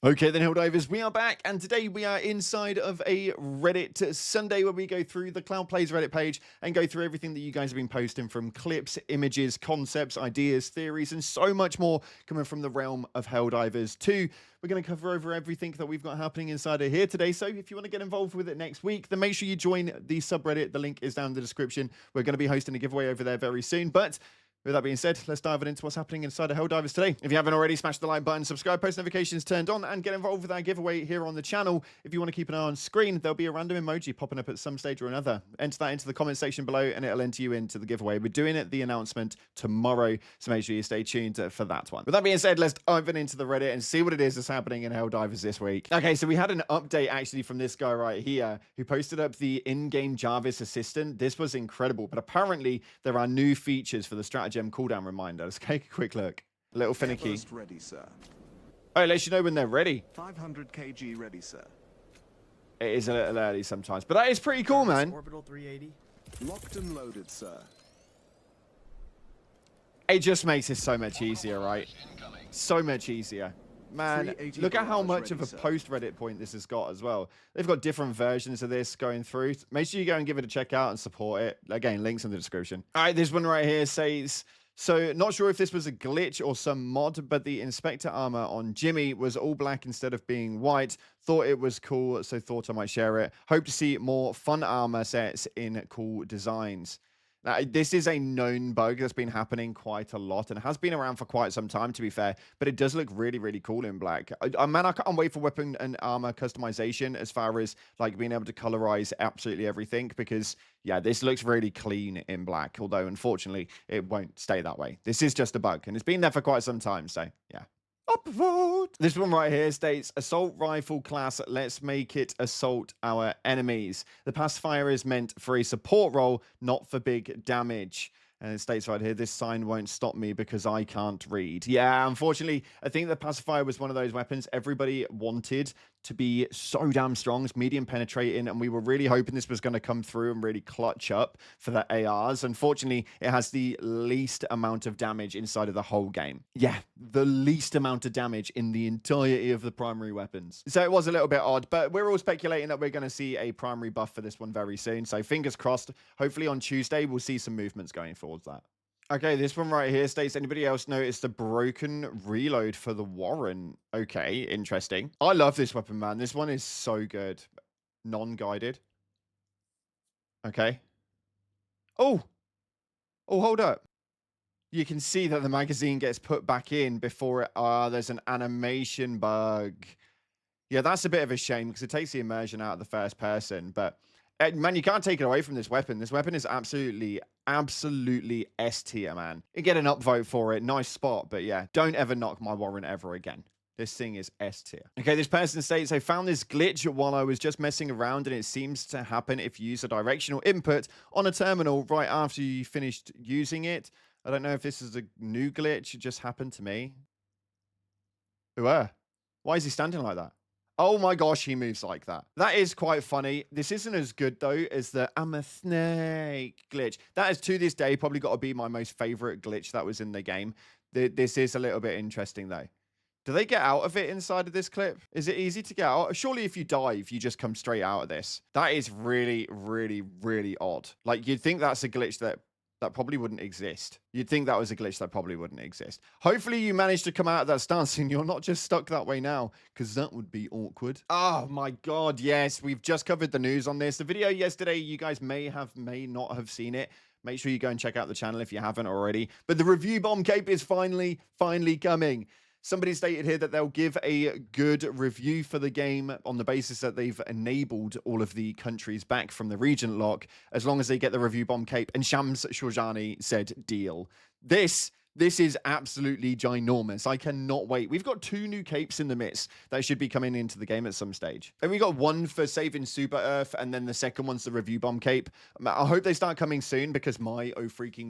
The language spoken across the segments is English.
Okay then, Helldivers, we are back, and today we are inside of a Reddit Sunday where we go through the Cloud Plays Reddit page and go through everything that you guys have been posting, from clips, images, concepts, ideas, theories, and so much more coming from the realm of Helldivers 2. We're going to cover over everything that we've got happening inside of here today, so if you want to get involved with it next week, then make sure you join the subreddit. The link is down in the description. We're going to be hosting a giveaway over there very soon, but with that being said, let's dive into what's happening inside of Helldivers today. If you haven't already, smash the like button, subscribe, post notifications turned on, and get involved with our giveaway here on the channel. If you want to keep an eye on screen, there'll be a random emoji popping up at some stage or another. Enter that into the comment section below, and it'll enter you into the giveaway. We're doing the announcement tomorrow, so make sure you stay tuned for that one. With that being said, let's dive into the Reddit and see what it is that's happening in Helldivers this week. Okay, so we had an update actually from this guy right here, who posted up the in-game Jarvis assistant. This was incredible, but apparently there are new features for the stratagem cooldown reminder. Let's take a quick look. A little finicky. Ready, sir. Oh, it lets you know when they're ready. 500 kg ready, sir. It is a little early sometimes, but that is pretty cool, man. Orbital 380. Locked and loaded, sir. It just makes it so much easier, right? So much easier. Man, look at how much of a post-Reddit point this has got as well. They've got different versions of this going through. Make sure you go and give it a check out and support it. Again, links in the description. All right, this one right here says, so not sure if this was a glitch or some mod, but the inspector armor on Jimmy was all black instead of being white. Thought it was cool, so thought I might share it. Hope to see more fun armor sets in cool designs. Now, this is a known bug that's been happening quite a lot and has been around for quite some time, to be fair, but it does look really, really cool in black. Man, I can't wait for weapon and armor customization as far as like being able to colorize absolutely everything, because yeah, this looks really clean in black, although unfortunately it won't stay that way. This is just a bug and it's been there for quite some time, so yeah. Upvote. This one right here states, assault rifle class, let's make it assault our enemies. The pacifier is meant for a support role, not for big damage. And it states right here, this sign won't stop me because I can't read. Yeah, unfortunately, I think the pacifier was one of those weapons everybody wanted to be so damn strong. It's medium penetrating, and we were really hoping this was going to come through and really clutch up for the ARs. Unfortunately, it has the least amount of damage inside of the whole game. Yeah, the least amount of damage in the entirety of the primary weapons. So it was a little bit odd, but we're all speculating that we're going to see a primary buff for this one very soon. So fingers crossed, hopefully on Tuesday, we'll see some movements going towards that. Okay, this one right here states, anybody else noticed the broken reload for the Warrant? Okay, interesting. I love this weapon, man. This one is so good. Non-guided. Okay. Oh, hold up. You can see that the magazine gets put back in before it... there's an animation bug. Yeah, that's a bit of a shame because it takes the immersion out of the first person, but... man, you can't take it away from this weapon. This weapon is absolutely S tier, man. You get an upvote for it. Nice spot, but yeah, don't ever knock my Warrant ever again. This thing is S tier. Okay, this person states, I found this glitch while I was just messing around, and it seems to happen if you use a directional input on a terminal right after you finished using it. I don't know if this is a new glitch. It just happened to me. Why is he standing like that? Oh my gosh, he moves like that. That is quite funny. This isn't as good, though, as the I'm a snake glitch. That is, to this day, probably got to be my most favorite glitch that was in the game. This is a little bit interesting, though. Do they get out of it inside of this clip? Is it easy to get out? Surely if you dive, you just come straight out of this. That is really, really, really odd. Like, you'd think that's a glitch that probably wouldn't exist. You'd think that was a glitch that probably wouldn't exist. Hopefully you managed to come out of that stance and you're not just stuck that way now, because that would be awkward. Oh my God, yes. We've just covered the news on this. The video yesterday, you guys may not have seen it. Make sure you go and check out the channel if you haven't already. But the review bomb cape is finally coming. Somebody stated here that they'll give a good review for the game on the basis that they've enabled all of the countries back from the Regent lock, as long as they get the review bomb cape. And Shams Shorjani said, deal. This is absolutely ginormous. I cannot wait. We've got 2 new capes in the midst that should be coming into the game at some stage. And we got one for saving Super Earth, and then the second one's the review bomb cape. I hope they start coming soon, because oh freaking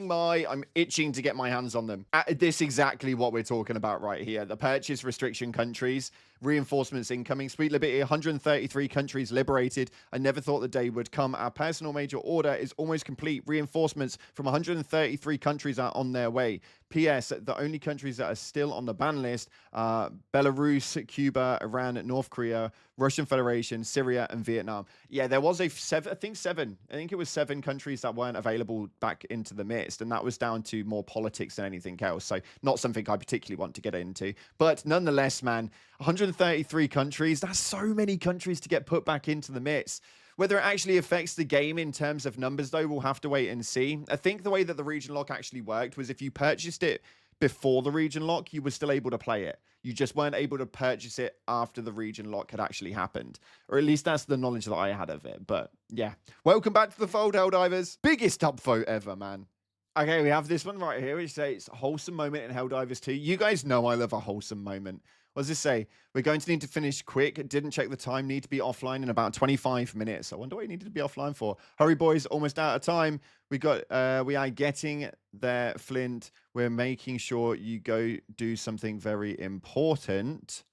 my, I'm itching to get my hands on them. This exactly what we're talking about right here. The purchase restriction countries, reinforcements incoming, Sweet Liberty, 133 countries liberated. I never thought the day would come. Our personal major order is almost complete. Reinforcements from 133 countries are on on their way. P.S. The only countries that are still on the ban list are Belarus, Cuba, Iran, North Korea, Russian Federation, Syria, and Vietnam. Yeah, there was I think it was 7 countries that weren't available back into the midst, and that was down to more politics than anything else. So not something I particularly want to get into. But nonetheless, man, 133 countries, that's so many countries to get put back into the midst. Whether it actually affects the game in terms of numbers, though, we'll have to wait and see. I think the way that the region lock actually worked was if you purchased it before the region lock, you were still able to play it. You just weren't able to purchase it after the region lock had actually happened. Or at least that's the knowledge that I had of it. But yeah, welcome back to the fold, Helldivers. Biggest upvote ever, man. Okay, we have this one right here, which says wholesome moment in Helldivers 2. You guys know I love a wholesome moment. What does this say? We're going to need to finish quick. Didn't check the time. Need to be offline in about 25 minutes. I wonder what you needed to be offline for. Hurry, boys. Almost out of time. We are getting there, Flint. We're making sure you go do something very important.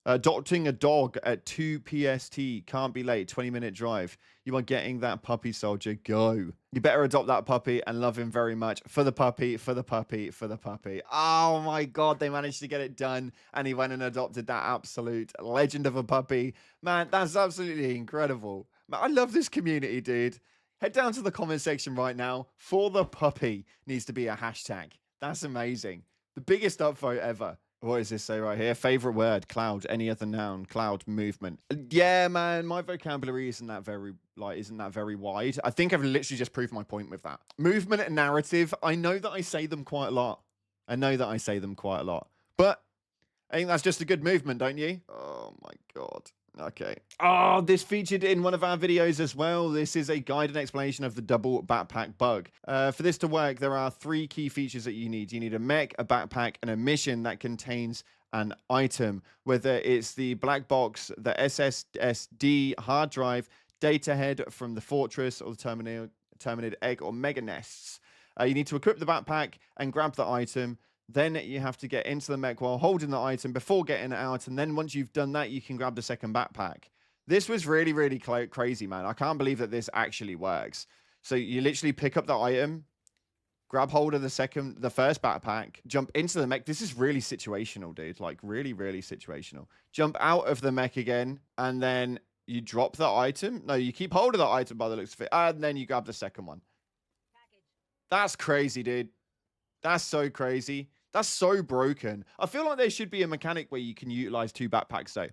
Adopting a dog at 2 PST. Can't be late. 20-minute drive. You are getting that puppy, soldier. Go. You better adopt that puppy and love him very much. For the puppy, for the puppy, for the puppy. Oh my God, they managed to get it done. And he went and adopted that absolute legend of a puppy. Man, that's absolutely incredible. Man, I love this community, dude. Head down to the comment section right now. For the puppy needs to be a hashtag. That's amazing. The biggest upvote ever. What does this say right here? Favorite word, cloud, any other noun, cloud, movement. Yeah, man, my vocabulary isn't that very wide. I think I've literally just proved my point with that. Movement and narrative, I know that I say them quite a lot. But I think that's just a good movement, don't you? Oh my God. Okay. Oh, this featured in one of our videos as well. This is a guide and explanation of the double backpack bug. For this to work, there are 3 key features that you need. You need a mech, a backpack, and a mission that contains an item, whether it's the black box, the SSD hard drive, data head from the fortress, or the terminated egg or mega nests. You need to equip the backpack and grab the item. Then you have to get into the mech while holding the item before getting it out. And then once you've done that, you can grab the second backpack. This was really, really crazy, man. I can't believe that this actually works. So you literally pick up the item, grab hold of the first backpack, jump into the mech. This is really situational, dude. Like really, really situational. Jump out of the mech again, and then you drop the item. No, you keep hold of the item by the looks of it, and then you grab the second one. That's crazy, dude. That's so crazy. That's so broken. I feel like there should be a mechanic where you can utilize 2 backpacks, though.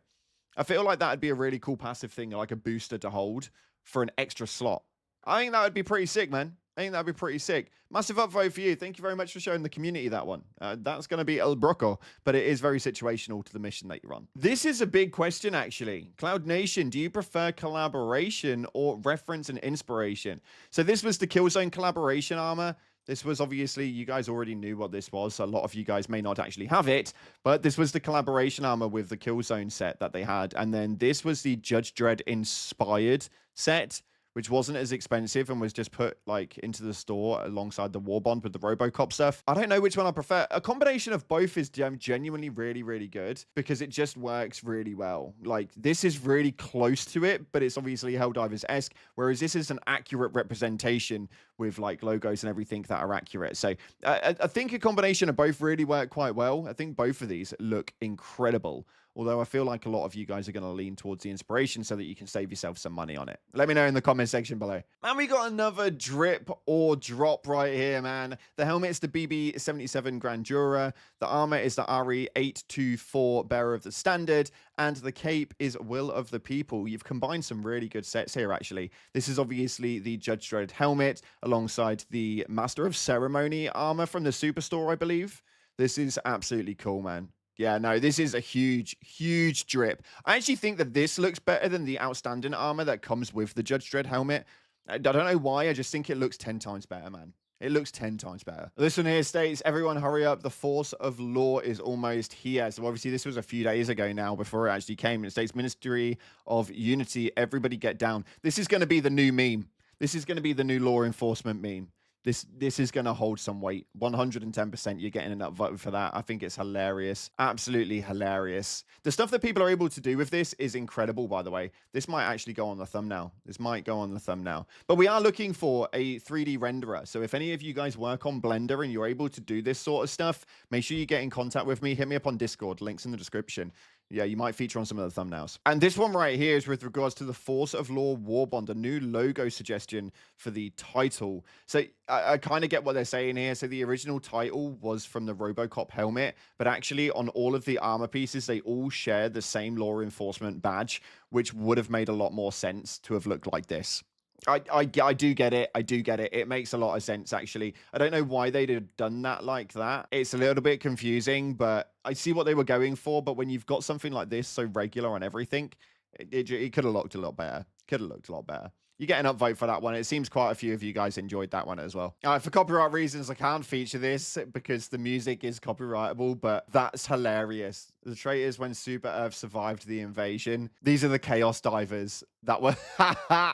I feel like that would be a really cool passive thing, like a booster to hold for an extra slot. I think that would be pretty sick, man. I think that would be pretty sick. Massive upvote for you. Thank you very much for showing the community that one. That's going to be El Broco, but it is very situational to the mission that you're on. This is a big question, actually. Cloud Nation, do you prefer collaboration or reference and inspiration? So this was the Killzone collaboration armor. This was obviously, you guys already knew what this was. So a lot of you guys may not actually have it, but this was the collaboration armor with the Killzone set that they had. And then this was the Judge Dredd inspired set, which wasn't as expensive and was just put like into the store alongside the Warbond with the RoboCop stuff. I don't know which one I prefer. A combination of both is genuinely really, really good because it just works really well. Like this is really close to it, but it's obviously Helldivers-esque, whereas this is an accurate representation with like logos and everything that are accurate. So I think a combination of both really work quite well. I think both of these look incredible. Although I feel like a lot of you guys are going to lean towards the inspiration so that you can save yourself some money on it. Let me know in the comment section below. And we got another drip or drop right here, man. The helmet is the BB-77 Grandura. The armor is the RE-824 Bearer of the Standard. And the cape is Will of the People. You've combined some really good sets here, actually. This is obviously the Judge Dredd helmet alongside the Master of Ceremony armor from the Superstore, I believe. This is absolutely cool, man. Yeah, no, this is a huge, huge drip. I actually think that this looks better than the outstanding armor that comes with the Judge Dredd helmet. I don't know why. I just think it looks 10 times better, man. It looks 10 times better. This one here states, everyone hurry up. The force of law is almost here. So obviously this was a few days ago now before it actually came. It states, Ministry of Unity, everybody get down. This is going to be the new meme. This is going to be the new law enforcement meme. This is going to hold some weight. 110% you're getting an upvote for that. I think it's hilarious. Absolutely hilarious. The stuff that people are able to do with this is incredible, by the way. This might actually go on the thumbnail. This might go on the thumbnail. But we are looking for a 3D renderer. So if any of you guys work on Blender and you're able to do this sort of stuff, make sure you get in contact with me. Hit me up on Discord. Links in the description. Yeah, you might feature on some of the thumbnails. And this one right here is with regards to the Force of Law Warbond, a new logo suggestion for the title. So I kind of get what they're saying here. So the original title was from the RoboCop helmet, but actually on all of the armor pieces, they all share the same law enforcement badge, which would have made a lot more sense to have looked like this. I do get it. I do get it. It makes a lot of sense, actually. I don't know why they'd have done that like that. It's a little bit confusing, but I see what they were going for. But when you've got something like this so regular on everything, it could have looked a lot better. Could have looked a lot better. You get an upvote for that one. It seems quite a few of you guys enjoyed that one as well. All right, for copyright reasons, I can't feature this because the music is copyrightable, but that's hilarious. The traitors when Super Earth survived the invasion. These are the Chaos Divers that were...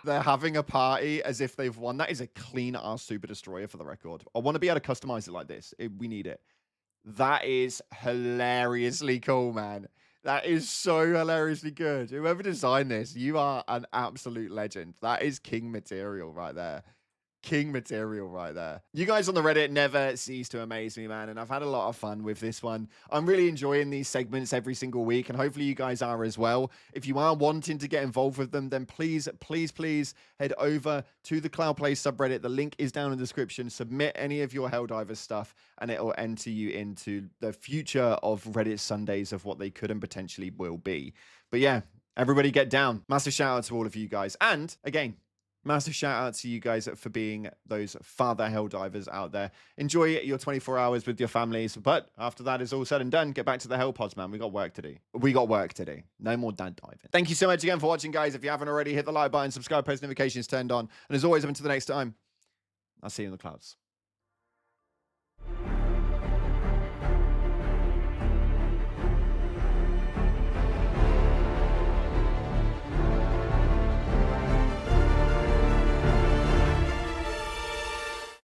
They're having a party as if they've won. That is a clean-ass Super Destroyer for the record. I want to be able to customize it like this. We need it. That is hilariously cool, man. That is so hilariously good. Whoever designed this, you are an absolute legend. That is king material right there. King material right there. You guys on the Reddit never cease to amaze me, man, and I've had a lot of fun with this one. I'm really enjoying these segments every single week, and hopefully you guys are as well. If you are wanting to get involved with them, then please head over to the Cloud Play subreddit. The link is down in the description. Submit any of your Helldivers stuff, and it will enter you into the future of Reddit Sundays of what they could and potentially will be. But yeah, everybody get down. Massive shout out to all of you guys. And again, massive shout out to you guys for being those father Helldivers out there. Enjoy your 24 hours with your families. But after that is all said and done, get back to the Hell Pods, man. We got work to do. We got work to do. No more dad diving. Thank you so much again for watching, guys. If you haven't already, hit the like button, subscribe, post notifications turned on. And as always, up until the next time, I'll see you in the clouds.